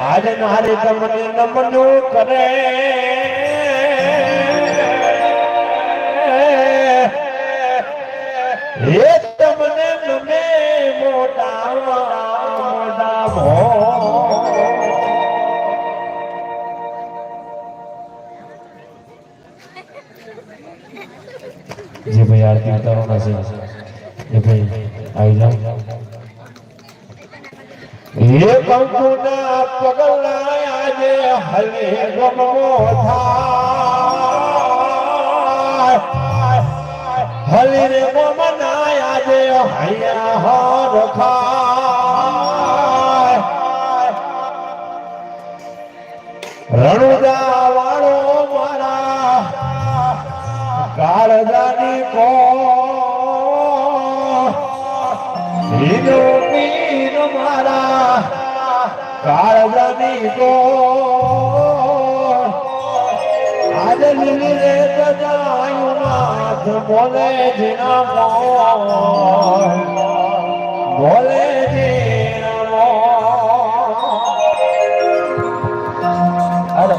આજ નારી તમને નમનું કરે હે તમને નમે મોટા મોટા ભો જે ભાઈ આરતી ઉતારવાના છે એ ભાઈ આવી જાઓ ये कंकुना पगला आजे हले गमो था हले रे गमना आजे हया हर खा रणुदा वाळो मारा काळजानी को हीनो मारा काळजानी को आज लिली रे तजायु नाथ बोले जिना मोर बोले जिना मोर अरे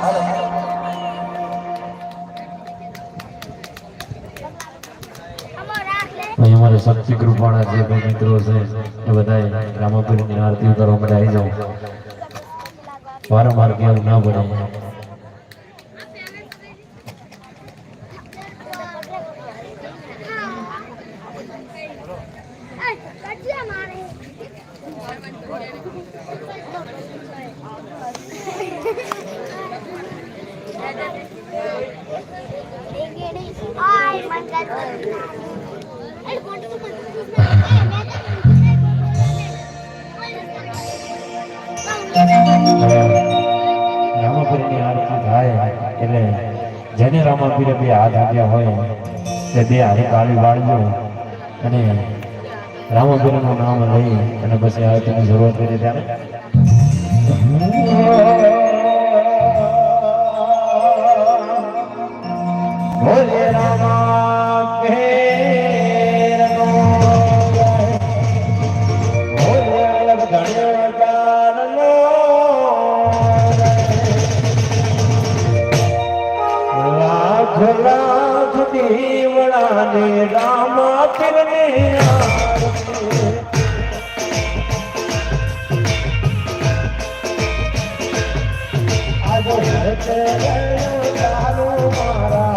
हमारे शक्ति ग्रुप वाला जे भाई मित्रों से ये बताए रामापुरी ने आरती उतारो में आई जाओ वारंवार क्या ना बने રામાપીરની આરતી થાય એટલે જેને રામાપીરે બે હાથ આપ્યા હોય તે બે હાથે કાળી વાળજો અને રામાપીરનું નામ લઈ અને પછી આરતીની શરૂઆત કરી ત્યારે બોલે રામા કે लाख दीवड़ा ने रामा पीरने आज मारा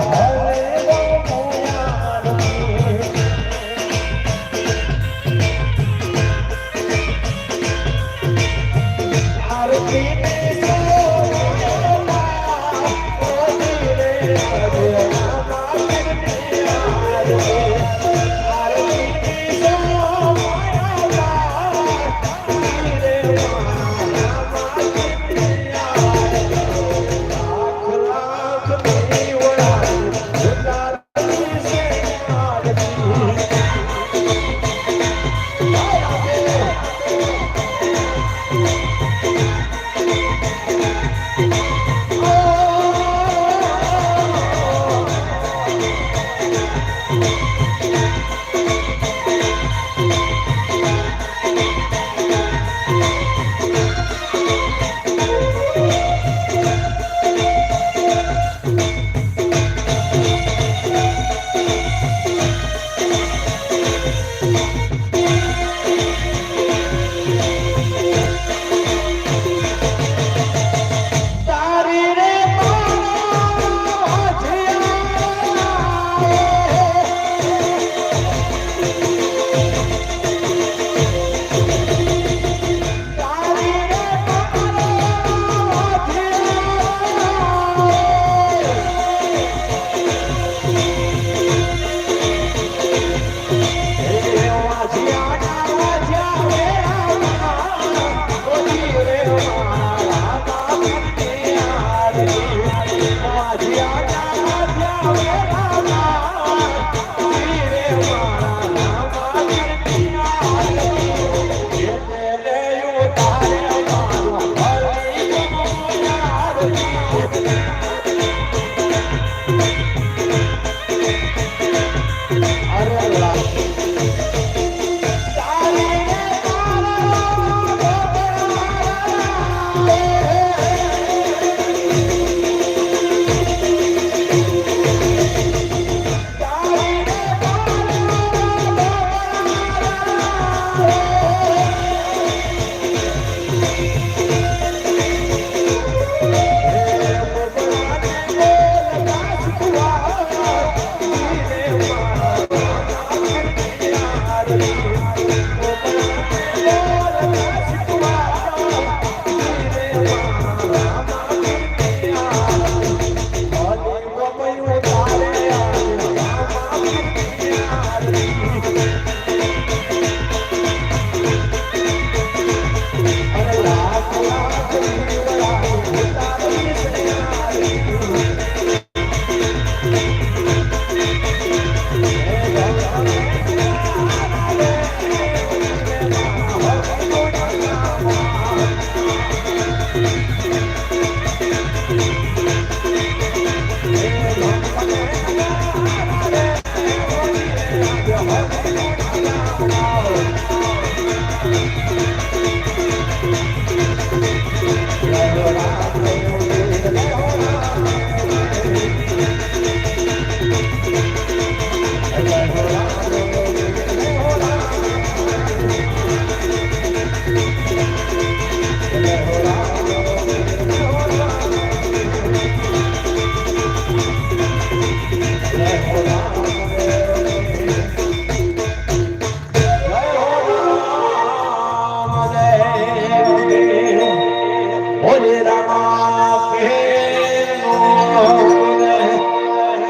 બોલે રામા કેનો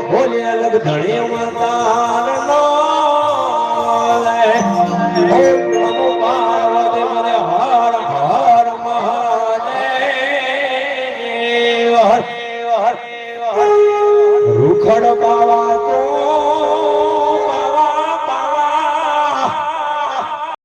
બોલે અલગ ધણી માતાર નો લે નમો પાર્વતી મને હર હર મહાદેવ રૂખડ બાવા